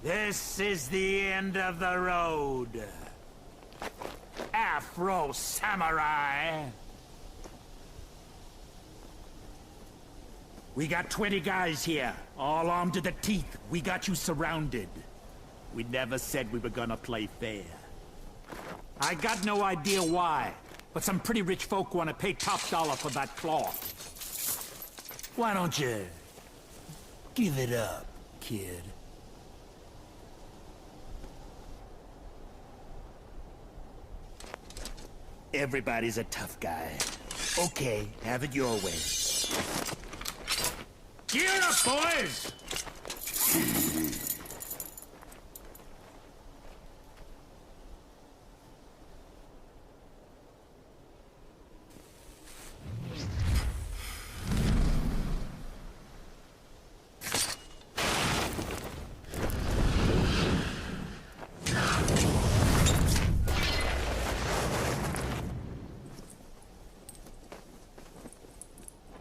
This is the end of the road. Afro Samurai. We got 20 guys here, all armed to the teeth. We got you surrounded. We never said we were gonna play fair. I got no idea why, but some pretty rich folk want to pay top dollar for that cloth. Why don't you give it up, kid? Everybody's a tough guy. Okay, have it your way. Gear up, boys!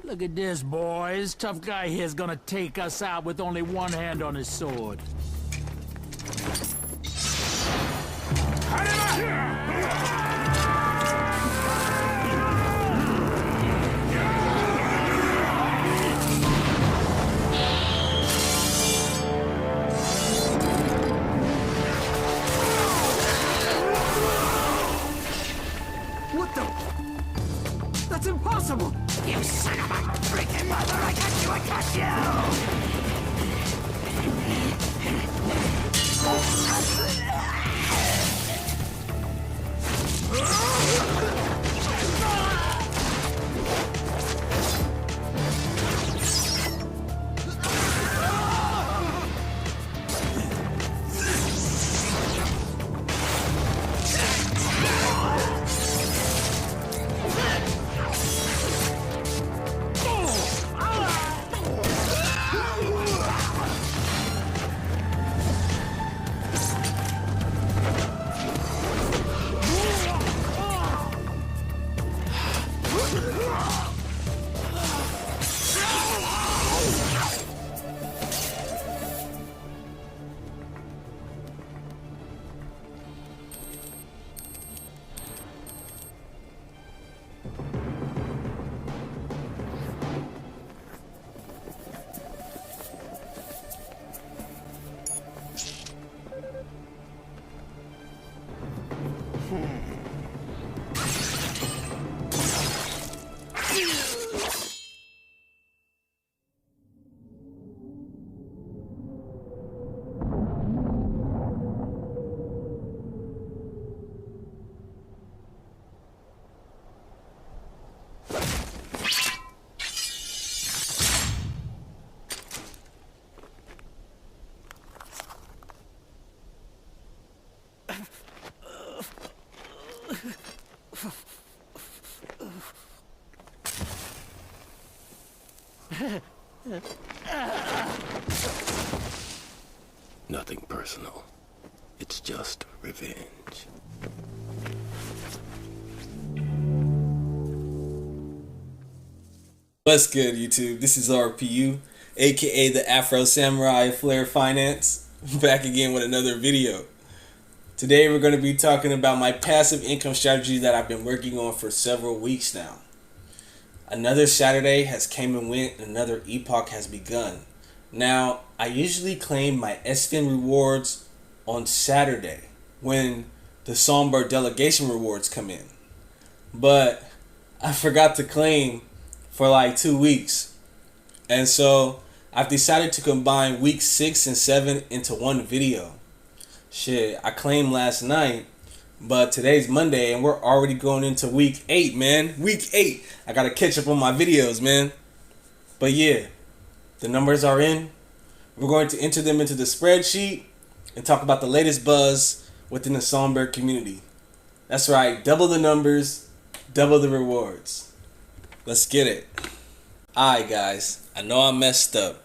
Look at this, boys. Tough guy here's gonna take us out with only one hand on his sword. Cut him out! What the? That's impossible! You son of a freaking mother! I got you! I got you! Nothing personal. It's just revenge. What's good, YouTube? This is RPU, aka the Afro Samurai Flare Finance, back again with another video. Today we're going to be talking about my passive income strategy that I've been working on for several weeks now. Another Saturday has came and went, and another epoch has begun. Now, I usually claim my SFIN rewards on Saturday when the Songbird Delegation rewards come in. But I forgot to claim for like 2 weeks. And so I've decided to combine week 6 and 7 into one video. Shit, I claimed last night, but today's Monday and we're already going into week 8, man. Week 8. I gotta catch up on my videos, man. But yeah, the numbers are in. We're going to enter them into the spreadsheet and talk about the latest buzz within the Songbird community. That's right, double the numbers, double the rewards. Let's get it. Alright guys, I know I messed up.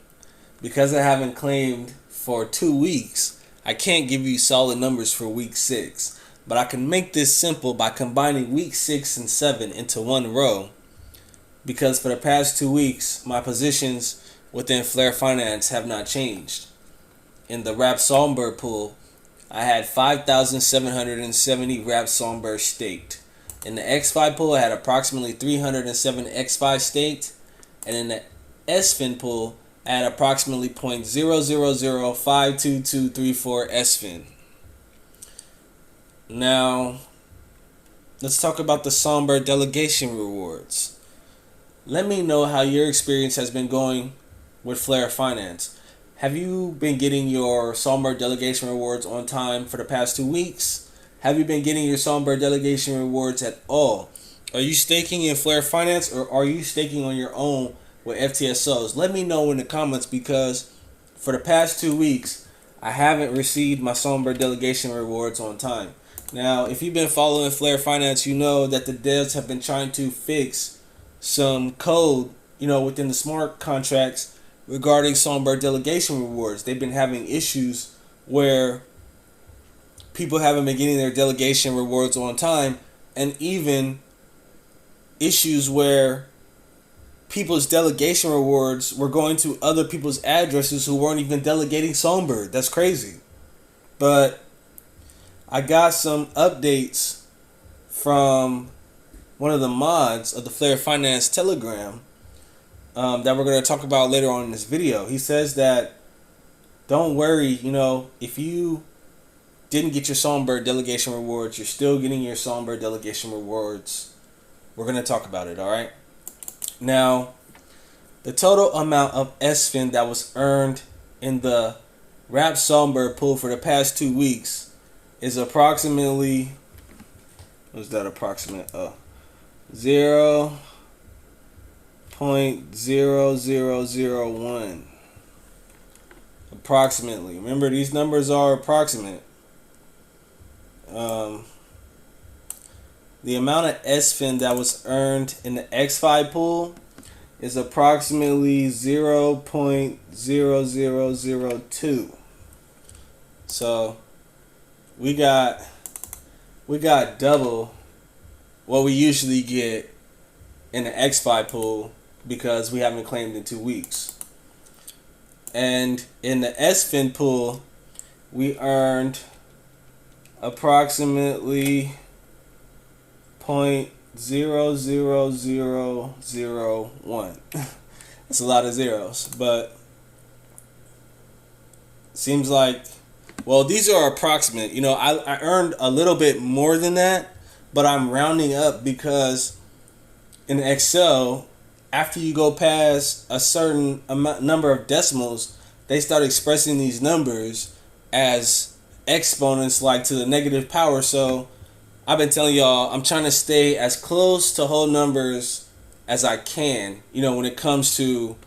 Because I haven't claimed for 2 weeks, I can't give you solid numbers for week 6. But I can make this simple by combining week 6 and 7 into one row. Because for the past 2 weeks, my positions within Flare Finance have not changed. in the wrapped Songbird pool, I had 5,770 wrapped Songbird staked. In the XFi pool, I had approximately 307 XFi staked. And in the SFIN pool, I had approximately 0.000522234 SFIN. Now, let's talk about the Songbird Delegation rewards. Let me know how your experience has been going with Flare Finance. Have you been getting your Songbird Delegation rewards on time for the past 2 weeks? Have you been getting your Songbird Delegation rewards at all? Are you staking in Flare Finance, or are you staking on your own with FTSOs? Let me know in the comments, because for the past 2 weeks, I haven't received my Songbird Delegation rewards on time. Now, if you've been following Flare Finance, you know that the devs have been trying to fix some code, within the smart contracts regarding Songbird Delegation rewards. They've been having issues where people haven't been getting their delegation rewards on time, and even issues where people's delegation rewards were going to other people's addresses who weren't even delegating Songbird. That's crazy. But I got some updates from one of the mods of the Flare Finance Telegram that we're going to talk about later on in this video. He says that don't worry, if you didn't get your Songbird delegation rewards, you're still getting your Songbird delegation rewards. We're going to talk about it, all right? Now, the total amount of SFIN that was earned in the wrapped Songbird pool for the past 2 weeks is approximately, what's that approximate? 0.0001. Approximately. Remember, these numbers are approximate. The amount of SFIN that was earned in the XFi pool is approximately 0.0002. So we got double what we usually get in the XFi pool, because we haven't claimed in 2 weeks. And in the SFIN pool, we earned approximately 0.00001. That's a lot of zeros, but seems like, well, these are approximate. I earned a little bit more than that, but I'm rounding up because in Excel, after you go past a certain number of decimals, they start expressing these numbers as exponents, like to the negative power. So I've been telling y'all, I'm trying to stay as close to whole numbers as I can, when it comes to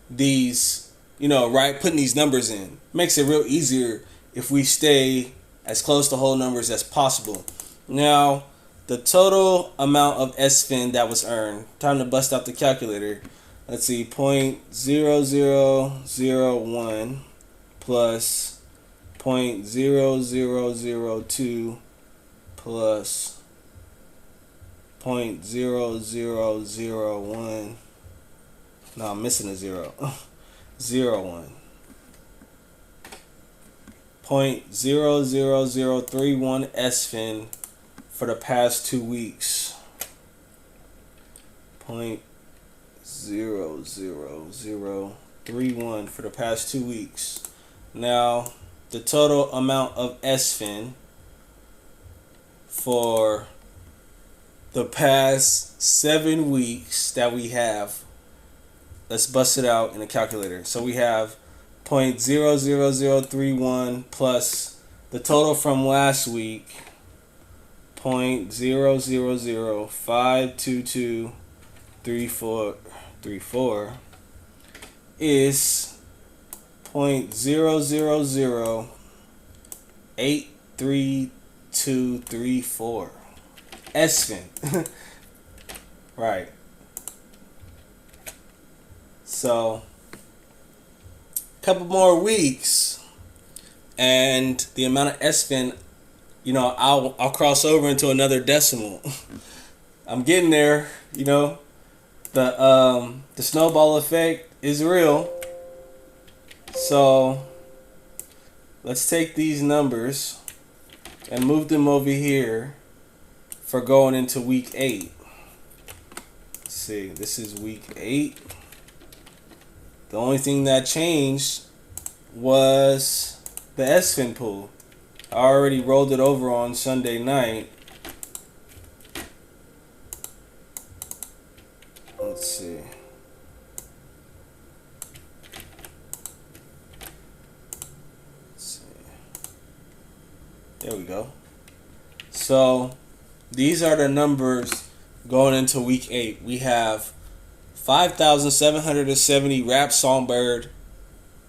these, putting these numbers in. Makes it real easier if we stay as close to whole numbers as possible. Now, the total amount of SFIN that was earned, time to bust out the calculator. Let's see, 0.0001 plus 0.0002 plus 0.0001. No, I'm missing a zero. 01. 0.00031 SFIN for the past 2 weeks. 0.00031 for the past 2 weeks. Now, the total amount of SFIN for the past 7 weeks that we have, let's bust it out in a calculator. So we have 0.00031 plus the total from last week, 0.0052234 is 0.0083234 SFIN. Right. So, couple more weeks, and the amount of SFIN, I'll cross over into another decimal. I'm getting there. The snowball effect is real. So let's take these numbers and move them over here for going into week 8. Let's see, this is week 8. The only thing that changed was the SFIN pool. I already rolled it over on Sunday night. Let's see. There we go. So these are the numbers going into week 8. We have 5,770 wrapped Songbird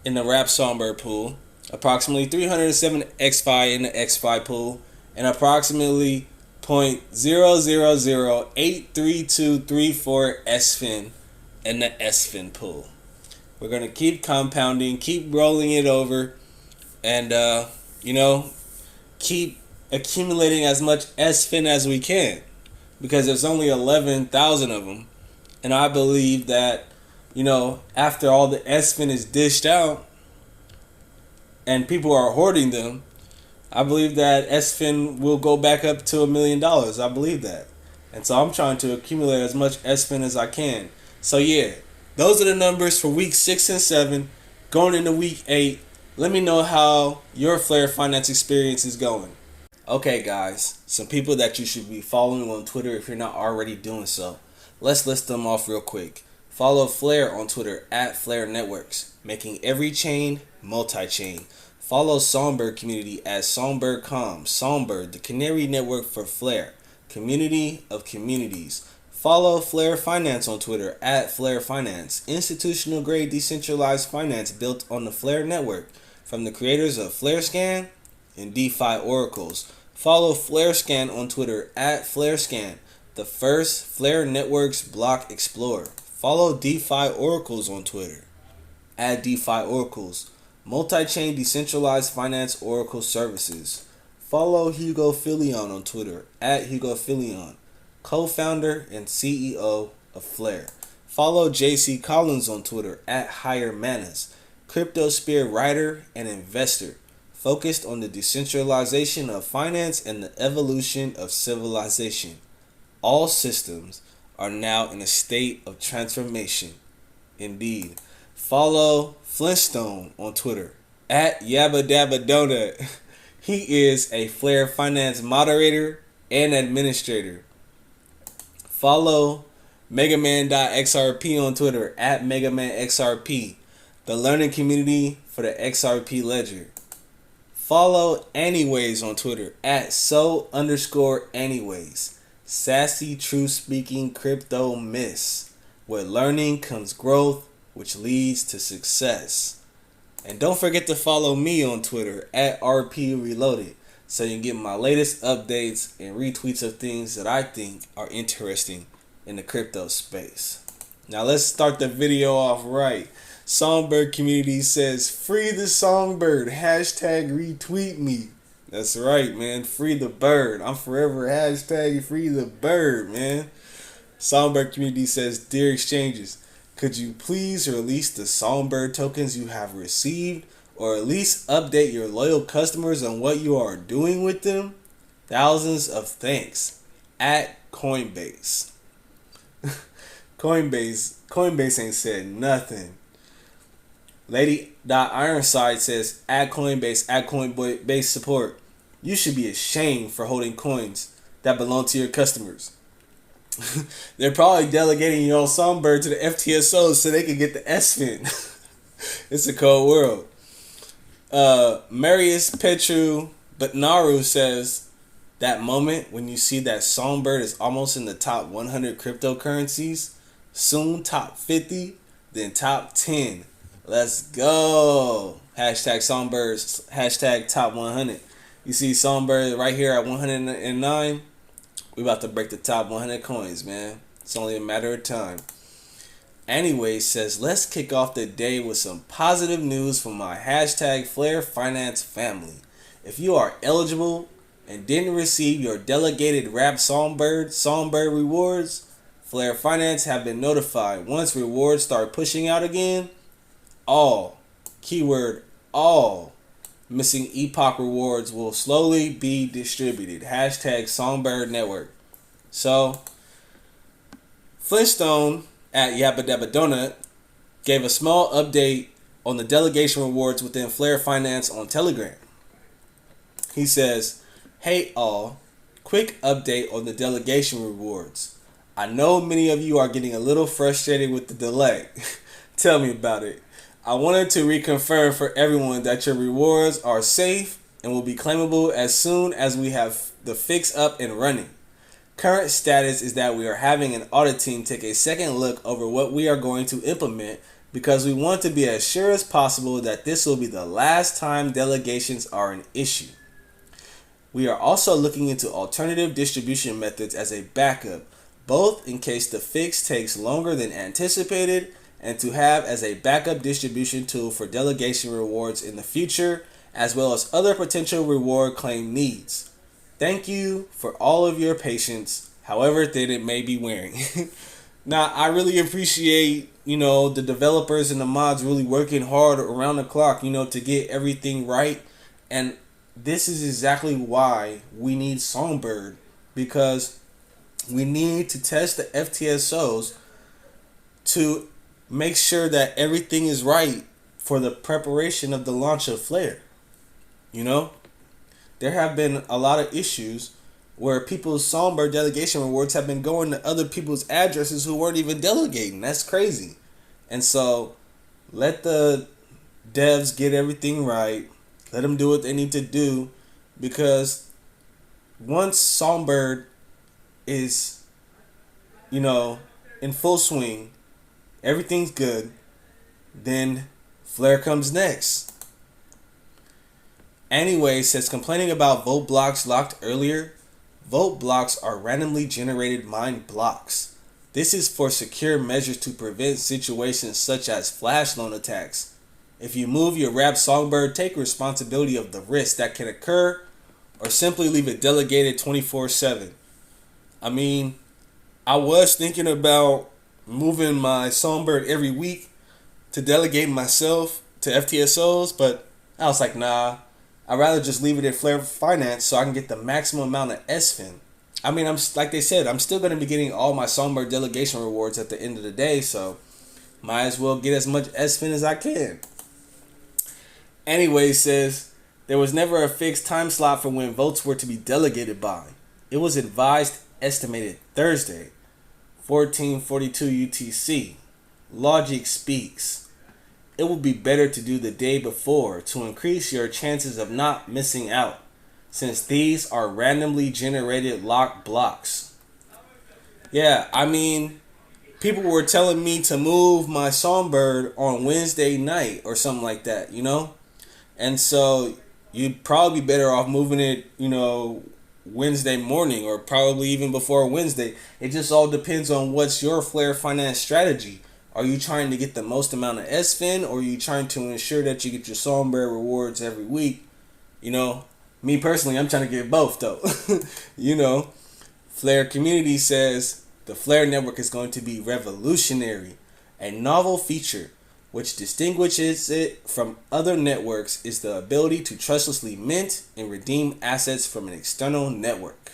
in the wrapped Songbird pool, approximately 307 XFI in the XFI pool, and approximately 0.000832234 SFIN in the SFIN pool. We're going to keep compounding, keep rolling it over, and keep accumulating as much SFIN as we can, because there's only 11,000 of them. And I believe that, after all the SFIN is dished out and people are hoarding them, I believe that SFIN will go back up to $1 million. I believe that. And so I'm trying to accumulate as much SFIN as I can. So yeah, those are the numbers for week 6 and 7 going into week 8. Let me know how your Flare Finance experience is going. Okay guys, some people that you should be following on Twitter if you're not already doing so. Let's list them off real quick. Follow Flare on Twitter at Flare Networks, making every chain multi-chain. Follow Songbird community at Songbird.com. Songbird, the canary network for Flare, community of communities. Follow Flare Finance on Twitter at Flare Finance, institutional grade decentralized finance built on the Flare network from the creators of FlareScan and DeFi oracles. Follow FlareScan on Twitter at FlareScan, the first Flare Networks block explorer. Follow DeFi oracles on Twitter at DeFi oracles, multi-chain decentralized finance oracle services. Follow Hugo Filion on Twitter at Hugo Filion, co-founder and CEO of Flare. Follow JC Collins on Twitter at Higher Manas, cryptosphere writer and investor, focused on the decentralization of finance and the evolution of civilization. All systems are now in a state of transformation. Indeed. Follow Flintstone on Twitter at Yabba Dabba Donut. He is a Flare Finance moderator and administrator. Follow Megaman.xrp on Twitter at MegamanXRP, the learning community for the XRP ledger. Follow Anyways on Twitter at so_anyways. Sassy, true-speaking crypto miss. Where learning comes growth, which leads to success. And don't forget to follow me on Twitter at RPUReloaded so you can get my latest updates and retweets of things that I think are interesting in the crypto space. Now let's start the video off right. Songbird community says, free the Songbird, hashtag retweet me. That's right, man. Free the bird. I'm forever hashtag free the bird, man. Songbird community says, dear exchanges, could you please release the Songbird tokens you have received, or at least update your loyal customers on what you are doing with them? Thousands of thanks. At Coinbase. Coinbase ain't said nothing. Lady.Ironside says, at Coinbase support. You should be ashamed for holding coins that belong to your customers. They're probably delegating your Songbird to the FTSO so they can get the SFIN. It's a cold world. Marius Petru Batnaru says, that moment when you see that Songbird is almost in the top 100 cryptocurrencies, soon top 50, then top 10. Let's go. Hashtag Songbirds, hashtag top 100. You see Songbird right here at 109. We about to break the top 100 coins, man. It's only a matter of time. Anyway, says, let's kick off the day with some positive news from my hashtag Flare Finance family. If you are eligible and didn't receive your delegated wrapped Songbird rewards, Flare Finance have been notified. Once rewards start pushing out again, all, keyword all, missing epoch rewards will slowly be distributed. Hashtag Songbird Network. So, Flintstone at Yabba Dabba Donut gave a small update on the delegation rewards within Flare Finance on Telegram. He says, "Hey all, quick update on the delegation rewards. I know many of you are getting a little frustrated with the delay. Tell me about it. I wanted to reconfirm for everyone that your rewards are safe and will be claimable as soon as we have the fix up and running. Current status is that we are having an audit team take a second look over what we are going to implement because we want to be as sure as possible that this will be the last time delegations are an issue. We are also looking into alternative distribution methods as a backup, both in case the fix takes longer than anticipated and to have as a backup distribution tool for delegation rewards in the future, as well as other potential reward claim needs. Thank you for all of your patience, however thin it may be wearing." Now, I really appreciate, the developers and the mods really working hard around the clock, to get everything right. And this is exactly why we need Songbird, because we need to test the FTSOs to make sure that everything is right for the preparation of the launch of Flare. There have been a lot of issues where people's Songbird delegation rewards have been going to other people's addresses who weren't even delegating. That's crazy. And so let the devs get everything right. Let them do what they need to do, because once Songbird is, in full swing, everything's good, then Flare comes next. Anyway, says complaining about vote blocks locked earlier. Vote blocks are randomly generated mined blocks. This is for secure measures to prevent situations such as flash loan attacks. If you move your wrapped Songbird, take responsibility of the risk that can occur, or simply leave it delegated 24/7. I mean, I was thinking about moving my Songbird every week to delegate myself to FTSOs, but I was like, nah, I'd rather just leave it in Flare Finance so I can get the maximum amount of SFIN. I mean, like they said, I'm still going to be getting all my Songbird delegation rewards at the end of the day, so might as well get as much SFIN as I can. Anyway, says there was never a fixed time slot for when votes were to be delegated by. It was advised estimated Thursday, 14:42 UTC. Logic speaks. It would be better to do the day before to increase your chances of not missing out, since these are randomly generated locked blocks. Yeah, I mean, people were telling me to move my Songbird on Wednesday night or something like that, And so you'd probably be better off moving it, Wednesday morning, or probably even before Wednesday. It just all depends on what's your Flare Finance strategy. Are you trying to get the most amount of SFIN, or are you trying to ensure that you get your Songbird rewards every week? Me personally, I'm trying to get both though. Flare Community says the Flare network is going to be revolutionary. A novel feature which distinguishes it from other networks is the ability to trustlessly mint and redeem assets from an external network.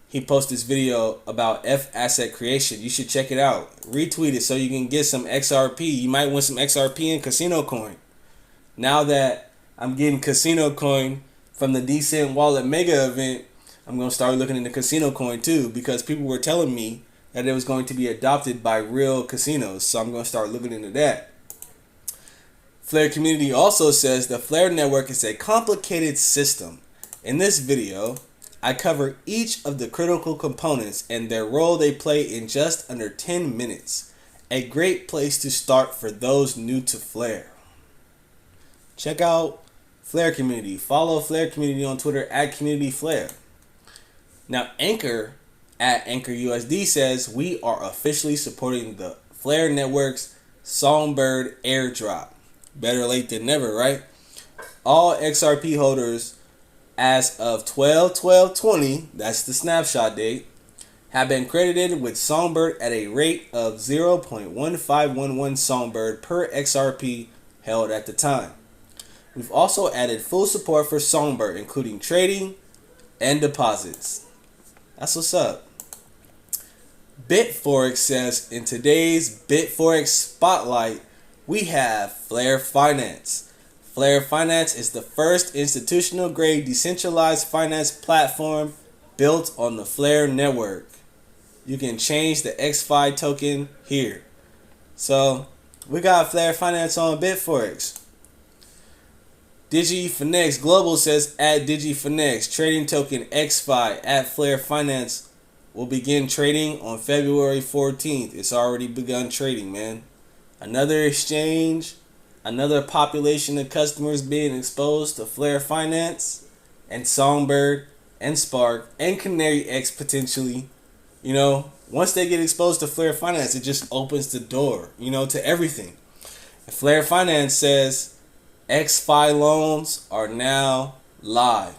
He posted this video about F asset creation. You should check it out. Retweet it so you can get some XRP. You might win some XRP and Casino Coin. Now that I'm getting Casino Coin from the Decent Wallet Mega event, I'm going to start looking into Casino Coin too, because people were telling me that it was going to be adopted by real casinos. So I'm going to start looking into that. Flare Community also says the Flare network is a complicated system. In this video, I cover each of the critical components and their role they play in just under 10 minutes. A great place to start for those new to Flare. Check out Flare Community. Follow Flare Community on Twitter at CommunityFlare. Now, Anchor at AnchorUSD says we are officially supporting the Flare Network's Songbird airdrop. Better late than never, right? All XRP holders as of 12/12/20, that's the snapshot date, have been credited with Songbird at a rate of 0.1511 Songbird per XRP held at the time. We've also added full support for Songbird, including trading and deposits. That's what's up. BitForex says, in today's BitForex Spotlight, we have Flare Finance. Flare Finance is the first institutional grade decentralized finance platform built on the Flare network. You can change the XFi token here. So we got Flare Finance on BitForex. DigiFinex Global says, at DigiFinex, trading token XFi at Flare Finance will begin trading on February 14th. It's already begun trading, man. Another exchange, another population of customers being exposed to Flare Finance and Songbird and Spark and Canary X potentially. You know, once they get exposed to Flare Finance, it just opens the door, you know, to everything. And Flare Finance says XFi loans are now live.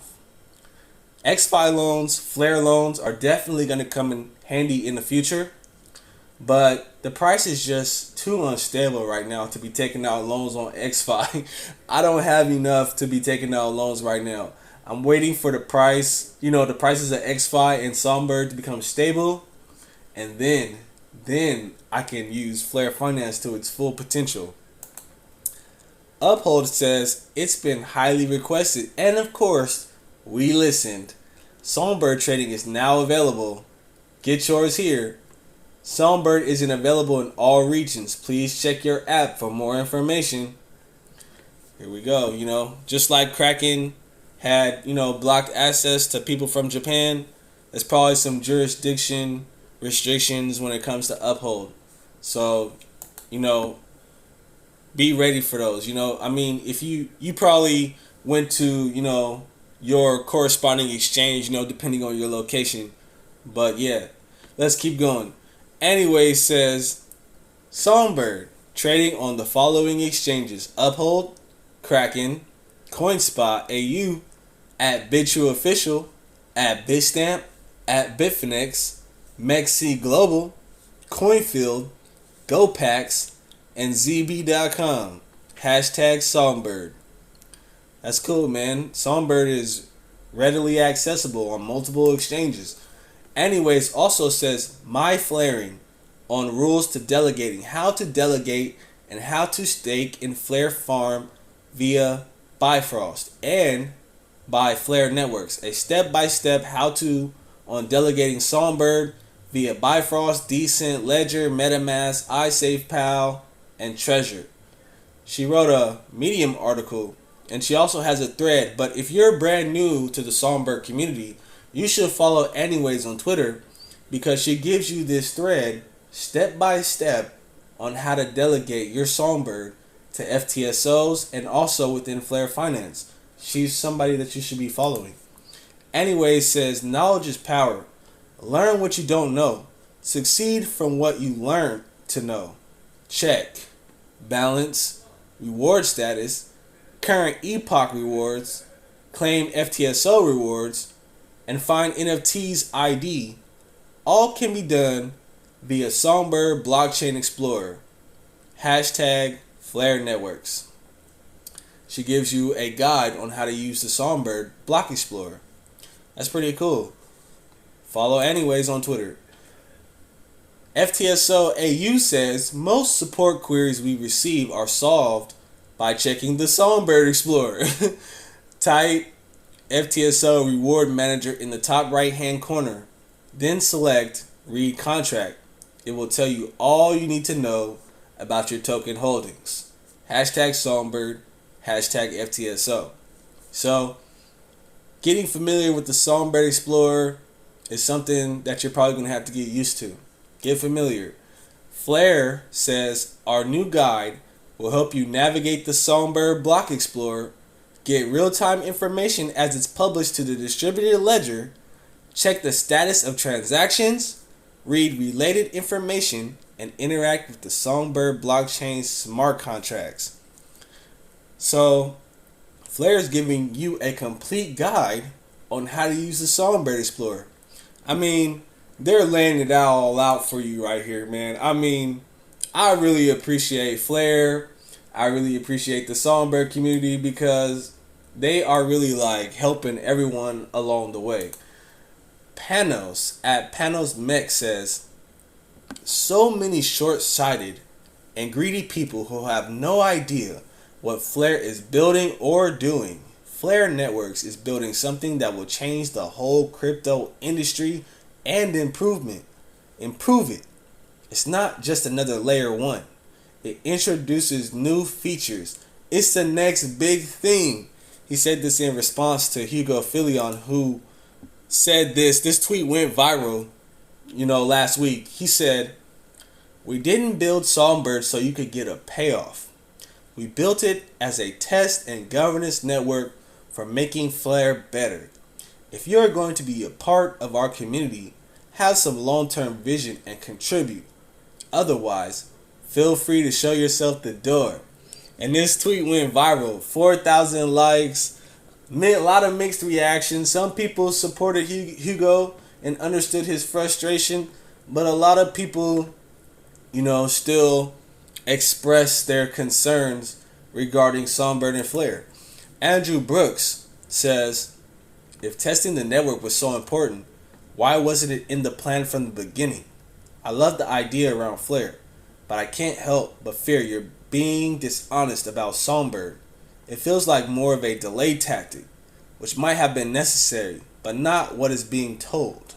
XFi loans, Flare loans are definitely going to come in handy in the future, but the price is just too unstable right now to be taking out loans on XFi. I don't have enough to be taking out loans right now. I'm waiting for the price, you know, the prices of XFi and Songbird to become stable, and then I can use Flare Finance to its full potential. Uphold says it's been highly requested, and of course, we listened. Songbird trading is now available. Get yours here. Songbird isn't available in all regions. Please check your app for more information. Here we go. You know, just like Kraken had, you know, blocked access to people from Japan, there's probably some jurisdiction restrictions when it comes to Uphold. So, you know, be ready for those. You know, I mean, if you probably went to, you know, your corresponding exchange, you know, depending on your location. But yeah, let's keep going. Anyway, says Songbird trading on the following exchanges: Uphold, Kraken, CoinSpot AU, at Bitrue Official, at Bitstamp, at Bitfinex, Mexi Global, Coinfield, GoPax, and ZB.com. Hashtag Songbird. That's cool, man. Songbird is readily accessible on multiple exchanges. Anyways, also says My Flaring on rules to delegating, how to delegate and how to stake in Flare Farm via Bifrost and by Flare Networks. A step-by-step how-to on delegating Songbird via Bifrost, Decent, Ledger, MetaMask, iSafePal, and Treasure. She wrote a Medium article, and she also has a thread, but if you're brand new to the Songbird community, you should follow anyways on Twitter, because she gives you this thread step by step on how to delegate your Songbird to FTSOs and also within Flare Finance. She's somebody that you should be following. Anyways, says knowledge is power. Learn what you don't know. Succeed from what you learn to know. Check. Balance. Reward status. Current epoch rewards. Claim FTSO rewards. And find NFT's ID. All can be done via Songbird Blockchain Explorer. Hashtag Flare Networks. She gives you a guide on how to use the Songbird Block Explorer. That's pretty cool. Follow anyways on Twitter. FTSO AU says most support queries we receive are solved by checking the Songbird Explorer. Type FTSO Reward Manager in the top right hand corner. Then select Read Contract. It will tell you all you need to know about your token holdings. Hashtag Songbird. Hashtag FTSO. So, getting familiar with the Songbird Explorer is something that you're probably going to have to get used to. Get familiar. Flare says our new guide will help you navigate the Songbird Block Explorer, get real-time information as it's published to the distributed ledger, check the status of transactions, read related information, and interact with the Songbird blockchain smart contracts. So, Flare is giving you a complete guide on how to use the Songbird Explorer. I mean, they're laying it all out for you right here, man. I mean, I really appreciate Flare. I really appreciate the Songbird community because they are really like helping everyone along the way. Panos at Panos Mech says, so many short-sighted and greedy people who have no idea what Flare is building or doing. Flare Networks is building something that will change the whole crypto industry and improve it. It's not just another layer 1. It introduces new features. It's the next big thing. He said this in response to Hugo Filion, who said this tweet went viral, last week. He said, "We didn't build Songbird so you could get a payoff. We built it as a test and governance network for making Flare better. If you're going to be a part of our community, have some long-term vision and contribute. Otherwise, feel free to show yourself the door." And this tweet went viral. 4,000 likes. A lot of mixed reactions. Some people supported Hugo and understood his frustration. But a lot of people, still expressed their concerns regarding Songbird and Flare. Andrew Brooks says, if testing the network was so important, why wasn't it in the plan from the beginning? I love the idea around Flare, but I can't help but fear you're being dishonest about Songbird. It feels like more of a delay tactic, which might have been necessary, but not what is being told.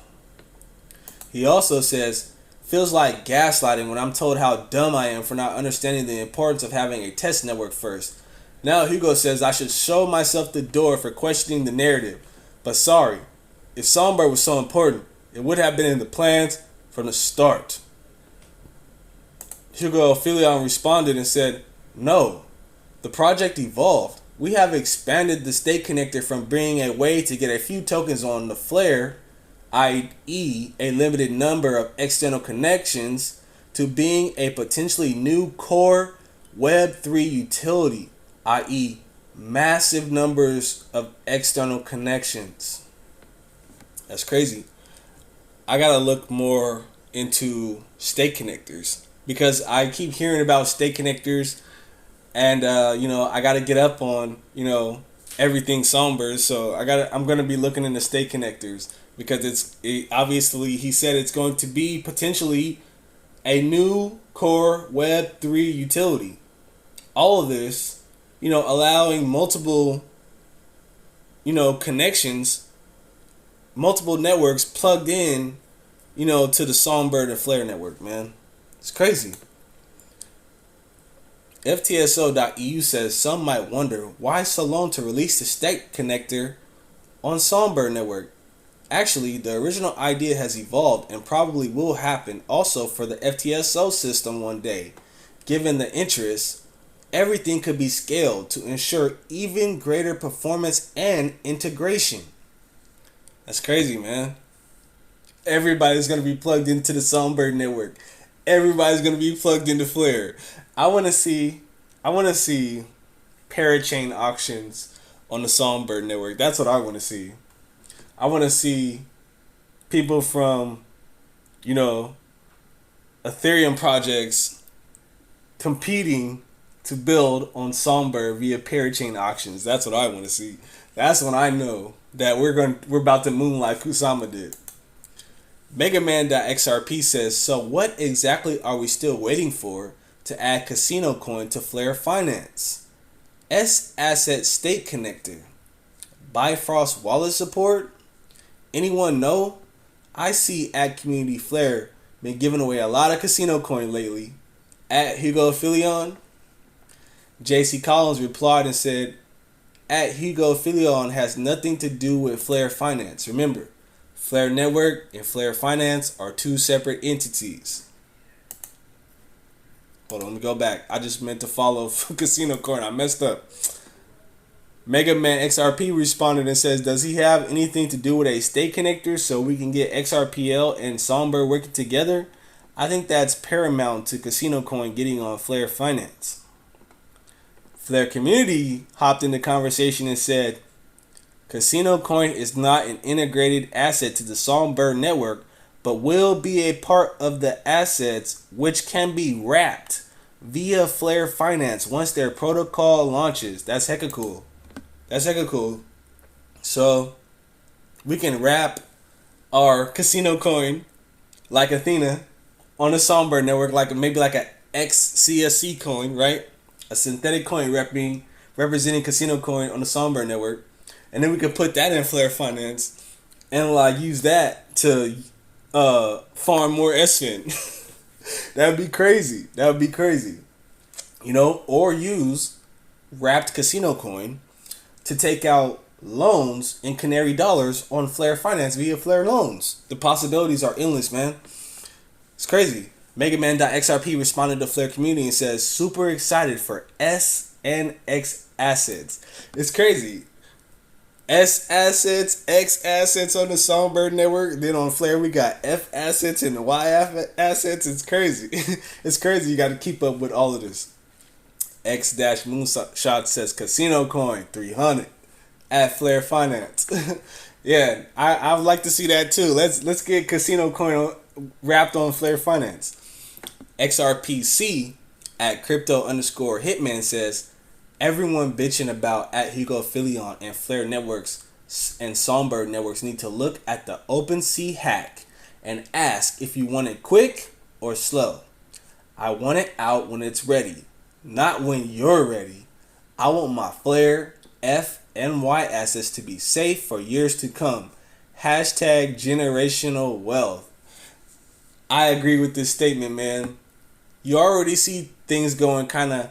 He also says, feels like gaslighting when I'm told how dumb I am for not understanding the importance of having a test network first. Now Hugo says I should show myself the door for questioning the narrative. But sorry, if Songbird was so important, it would have been in the plans from the start. Hugo Filion responded and said, no, the project evolved. We have expanded the state connector from being a way to get a few tokens on the Flare, i.e. a limited number of external connections, to being a potentially new core Web3 utility, i.e. massive numbers of external connections. That's crazy. I gotta look more into state connectors because I keep hearing about state connectors, and I gotta get up on everything Songbird. So I'm gonna be looking into state connectors because obviously he said it's going to be potentially a new core Web3 utility. All of this, allowing multiple, connections, multiple networks plugged in, to the Songbird and Flare network, man. It's crazy. FTSO.eu says some might wonder why so long to release the state connector on Songbird network. Actually, the original idea has evolved and probably will happen also for the FTSO system one day. Given the interest, everything could be scaled to ensure even greater performance and integration. That's crazy, man. Everybody's going to be plugged into the Songbird network. Everybody's going to be plugged into Flare. I want to see parachain auctions on the Songbird network. That's what I want to see. I want to see people from, Ethereum projects competing to build on Songbird via parachain auctions. That's what I want to see. That's when I know that we're about to moon like Kusama did. Megaman.xrp says, so what exactly are we still waiting for to add Casino Coin to Flare Finance? S-Asset State Connector. Bifrost Wallet support? Anyone know? I see at Community Flare been giving away a lot of Casino Coin lately. At Hugo Filion. JC Collins replied and said, at Hugo Filion has nothing to do with Flare Finance. Remember, Flare Network and Flare Finance are two separate entities. Hold on, let me go back. I just meant to follow Casino Coin. I messed up. Megaman XRP responded and says, does he have anything to do with a state connector so we can get XRPL and Songbird working together? I think that's paramount to Casino Coin getting on Flare Finance. Flare Community hopped in the conversation and said, Casino Coin is not an integrated asset to the Songbird network, but will be a part of the assets which can be wrapped via Flare Finance once their protocol launches. That's hecka cool. That's hecka cool. So we can wrap our casino coin like Athena on the Songbird network, like maybe like a XCSC coin, right? A synthetic coin representing casino coin on the Songbird network, and then we could put that in Flare Finance and like use that to farm more SFIN. That would be crazy. That would be crazy. You know, or use wrapped casino coin to take out loans in Canary dollars on Flare Finance via Flare loans. The possibilities are endless, man. It's crazy. MegaMan.xrp responded to Flare community and says, super excited for SNX assets. It's crazy. S assets, X assets on the Songbird network. Then on Flare, we got F assets and Y assets. It's crazy. It's crazy. You got to keep up with all of this. X-Moonshot says casino coin 300 at Flare Finance. Yeah, I would like to see that too. Let's get casino coin wrapped on Flare Finance. XRPC at crypto_hitman says, everyone bitching about at Hugo Philion and Flare networks and Songbird networks need to look at the OpenSea hack and ask if you want it quick or slow. I want it out when it's ready, not when you're ready. I want my Flare, F, and Y assets to be safe for years to come. Hashtag generational wealth. I agree with this statement, man. You already see things going kind of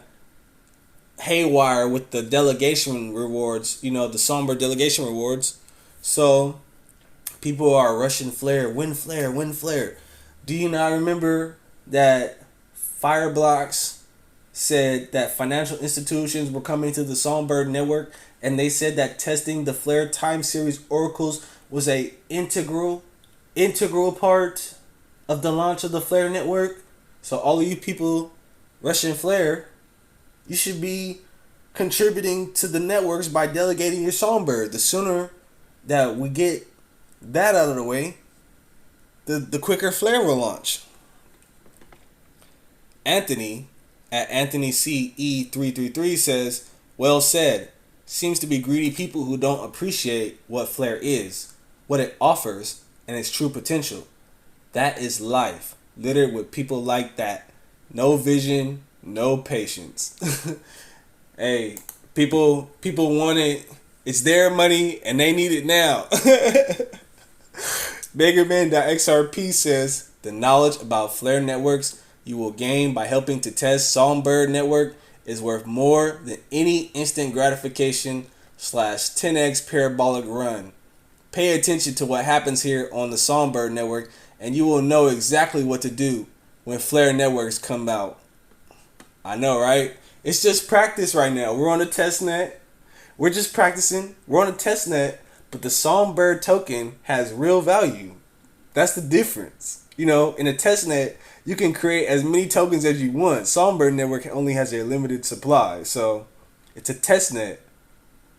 haywire with the delegation rewards, you know, the Songbird delegation rewards. So people are rushing Flare, win Flare, win Flare. Do you not remember that Fireblocks said that financial institutions were coming to the Songbird network, and they said that testing the Flare time series oracles was a integral part of the launch of the Flare network? So all of you people rushing Flare, you should be contributing to the networks by delegating your Songbird. The sooner that we get that out of the way, the quicker Flare will launch. Anthony at AnthonyCE333 says, well said. Seems to be greedy people who don't appreciate what Flare is, what it offers, and its true potential. That is life, littered with people like that. No vision, no patience. Hey, people want it. It's their money and they need it now. MegaMan.xrp says, the knowledge about Flare networks you will gain by helping to test Songbird network is worth more than any instant gratification / 10x parabolic run. Pay attention to what happens here on the Songbird network and you will know exactly what to do when Flare networks come out. I know, right? It's just practice right now. We're on a test net. We're just practicing. We're on a test net, but the Songbird token has real value. That's the difference. You know, in a test net, you can create as many tokens as you want. Songbird network only has a limited supply. So it's a test net.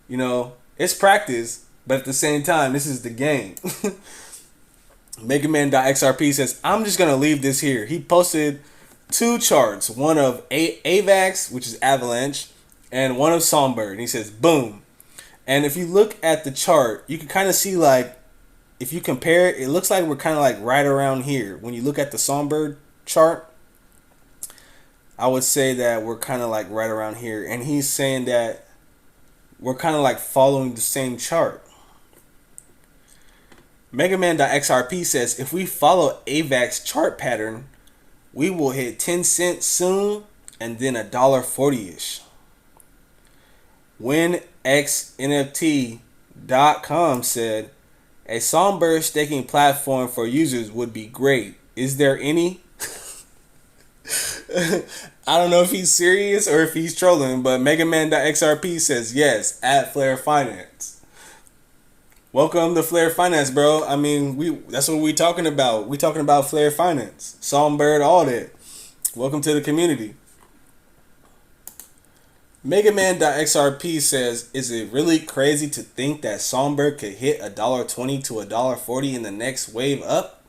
You know, it's practice, but at the same time, this is the game. MegaMan.xrp says, I'm just going to leave this here. He posted two charts, one of AVAX, which is Avalanche, and one of Songbird. And he says, boom. And if you look at the chart, you can kind of see, like, if you compare it, it looks like we're kind of like right around here. When you look at the Songbird chart, I would say that we're kind of like right around here. And he's saying that we're kind of like following the same chart. MegaMan.xrp says, if we follow AVAX chart pattern, we will hit 10 cents soon and then $1.40-ish. WinXNFT.com said, a Songbird staking platform for users would be great. Is there any? I don't know if he's serious or if he's trolling, but MegaMan.xrp says yes, at Flare Finance. Welcome to Flare Finance, bro. I mean, that's what we talking about. We talking about Flare Finance, Songbird, all that. Welcome to the community. MegaMan.xrp says, is it really crazy to think that Songbird could hit $1.20 to $1.40 in the next wave up?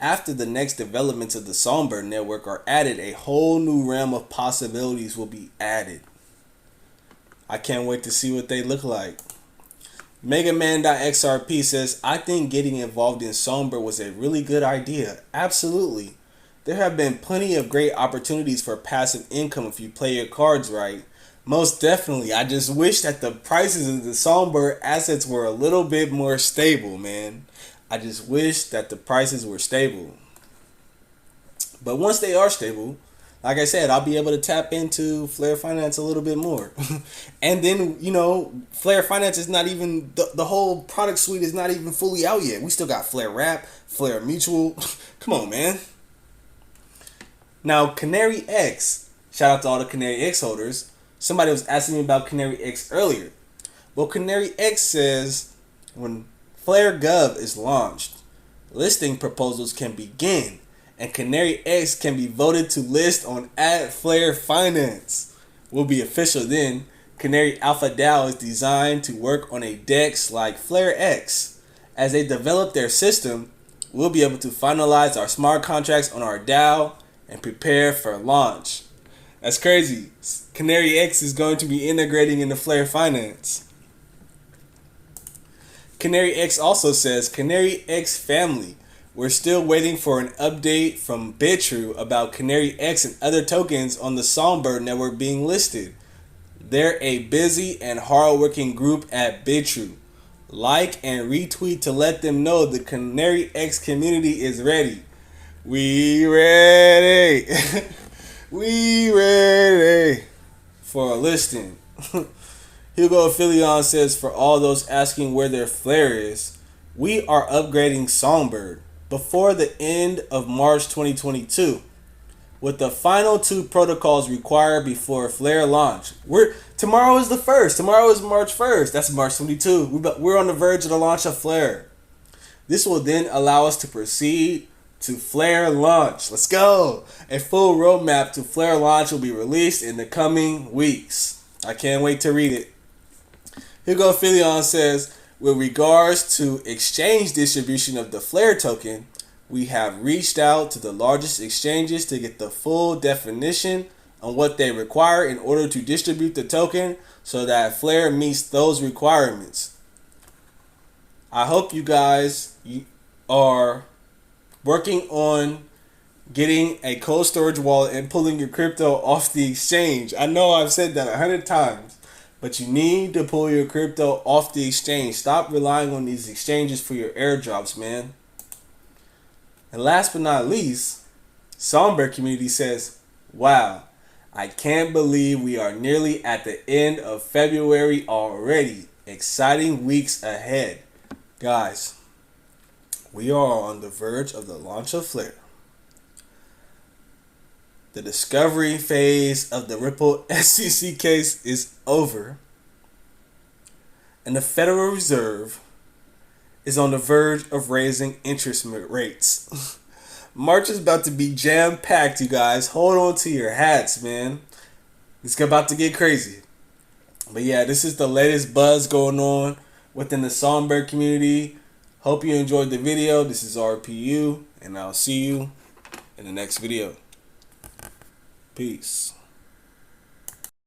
After the next developments of the Songbird network are added, a whole new realm of possibilities will be added. I can't wait to see what they look like. Megaman.xrp says, I think getting involved in Songbird was a really good idea. Absolutely. There have been plenty of great opportunities for passive income if you play your cards right. Most definitely. I just wish that the prices of the Songbird assets were a little bit more stable, man. I just wish that the prices were stable. But once they are stable, like I said, I'll be able to tap into Flare Finance a little bit more. And then, you know, Flare Finance is not even, the whole product suite is not even fully out yet. We still got Flare Wrap, Flare Mutual. Come on, man. Now, Canary X, shout out to all the Canary X holders. Somebody was asking me about Canary X earlier. Well, Canary X says when Flare Gov is launched, listing proposals can begin, and Canary X can be voted to list on @Flare Finance. Will be official then. Canary Alpha DAO is designed to work on a DEX like Flare X. As they develop their system, we'll be able to finalize our smart contracts on our DAO and prepare for launch. That's crazy. Canary X is going to be integrating into Flare Finance. Canary X also says, Canary X family, we're still waiting for an update from Bitrue about Canary X and other tokens on the Songbird network being listed. They're a busy and hardworking group at Bitrue. Like and retweet to let them know the Canary X community is ready. We ready. We ready for a listing. Hugo Philion says, for all those asking where their Flare is, we are upgrading Songbird before the end of March 2022 with the final 2 protocols required before Flare launch. Tomorrow is the 1st. Tomorrow is March 1st. That's March 22. We're on the verge of the launch of Flare. This will then allow us to proceed to Flare launch. Let's go. A full roadmap to Flare launch will be released in the coming weeks. I can't wait to read it. Hugo Philion says, with regards to exchange distribution of the Flare token, we have reached out to the largest exchanges to get the full definition on what they require in order to distribute the token so that Flare meets those requirements. I hope you guys are working on getting a cold storage wallet and pulling your crypto off the exchange. I know I've said that 100 times, but you need to pull your crypto off the exchange. Stop relying on these exchanges for your airdrops, man. And last but not least, Songbird community says, wow, I can't believe we are nearly at the end of February already. Exciting weeks ahead. Guys, we are on the verge of the launch of Flare. The discovery phase of the Ripple SEC case is over. And the Federal Reserve is on the verge of raising interest rates. March is about to be jam-packed, you guys. Hold on to your hats, man. It's about to get crazy. But yeah, this is the latest buzz going on within the Songbird community. Hope you enjoyed the video. This is RPU, and I'll see you in the next video. Peace.